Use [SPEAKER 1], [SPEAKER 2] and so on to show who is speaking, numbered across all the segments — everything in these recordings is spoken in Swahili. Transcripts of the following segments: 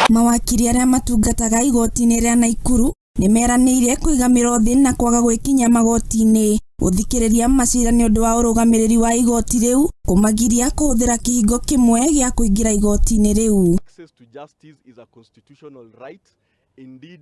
[SPEAKER 1] Mawakili aria matungataga igoti-inĩ ria Naikuru nimeranĩire kũigamĩra thĩ na kwaga gwĩkinya magoti-inĩ gũthikĩrĩria macira nĩ ũndũ wa ũrũgamĩrĩri wa igoti rĩu Kumagiria kũhũthĩra kihingo kimwe gĩa kũingĩra igoti-inĩ rĩu.
[SPEAKER 2] Access to justice is a constitutional right. Indeed,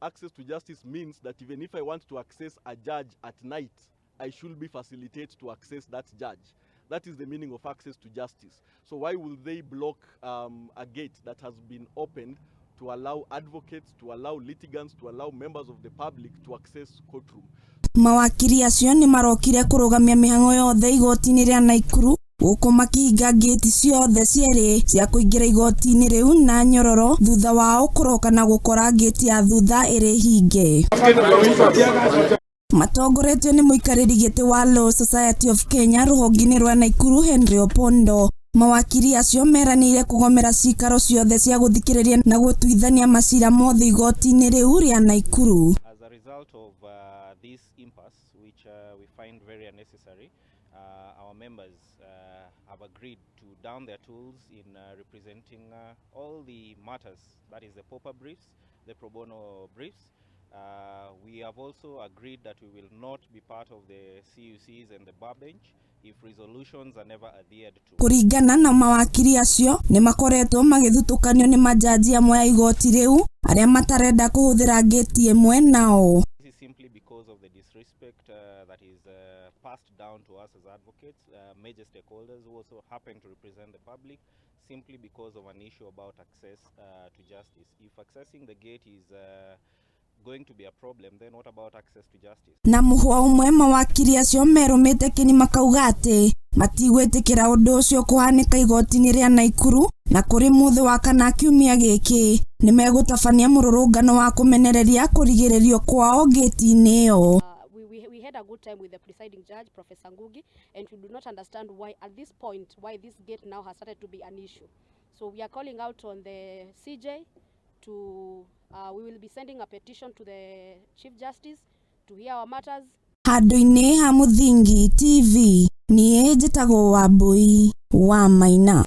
[SPEAKER 2] access to justice means that even if I want to access a judge at night, I should be facilitated to access that judge. That is the meaning of access to justice. So why will they block a gate that has been opened to allow advocates, to allow litigants, to allow members of the public to access courtroom?
[SPEAKER 1] Mawakili acio ni marokire kũrũgamia mĩhang'o yothe igoti-inĩ rĩa Naikuru gũkũ makihinga gate ciothe cierĩ cia kũingĩra igoti-inĩ rĩu na nyororo thutha wao kũroka na gũkora gate ya thutha ĩrĩ hinge. Matongoretio nĩ mũikarĩri gĩtĩ wa Law Society of Kenya rũhonge-inĩ rwa Naikuru Henry Opondo. Mawakili acio meranĩire kũgomera ciikaro ciothe cia gũthikĩrĩria na gũtuithania macira mothe igoti-inĩ rĩu rĩa Naikuru.
[SPEAKER 3] As a result of this impasse, which we find very unnecessary, our members have agreed to down their tools in representing all the matters, that is the pauper briefs, the pro bono briefs. We have also agreed that we will not be part of the CUCs and the bar bench if resolutions are never adhered to.
[SPEAKER 1] Kũringana na mawakili acio ni makoretwo magĩthutũkanio nĩ majaji amwe ya igoti rĩu arĩa matarenda kũhũthĩra gate ĩmwe nao.
[SPEAKER 3] This is simply because of the disrespect that is passed down to us as advocates, major stakeholders who also happen to represent the public, simply because of an issue about access to justice. If accessing the gate is going to be a problem, then what about access to justice?
[SPEAKER 1] Na mũhwa ũmwe mawakili acio merũmĩte kĩni makauga atĩ matigwĩtĩkĩra ũndũ ũcio kũhanĩka igoti-inĩ rĩa Naikuru na kũrĩ mũthĩ wa kana kiumia gĩkĩ nĩ megũtabania mũrũrũngano wa kũmenereria kũrigĩrĩrio kwao gate-inĩ ĩyo.
[SPEAKER 4] We had a good time with the presiding judge, Professor Ngugi, and we do not understand why at this point, why this gate now has started to be an issue. So we are calling out on the CJ to, we will be sending a petition to the Chief Justice to hear our matters.
[SPEAKER 1] Handũ-inĩ ha Mũthingi TV, niĩ njĩtagwo Wambui wa Maina.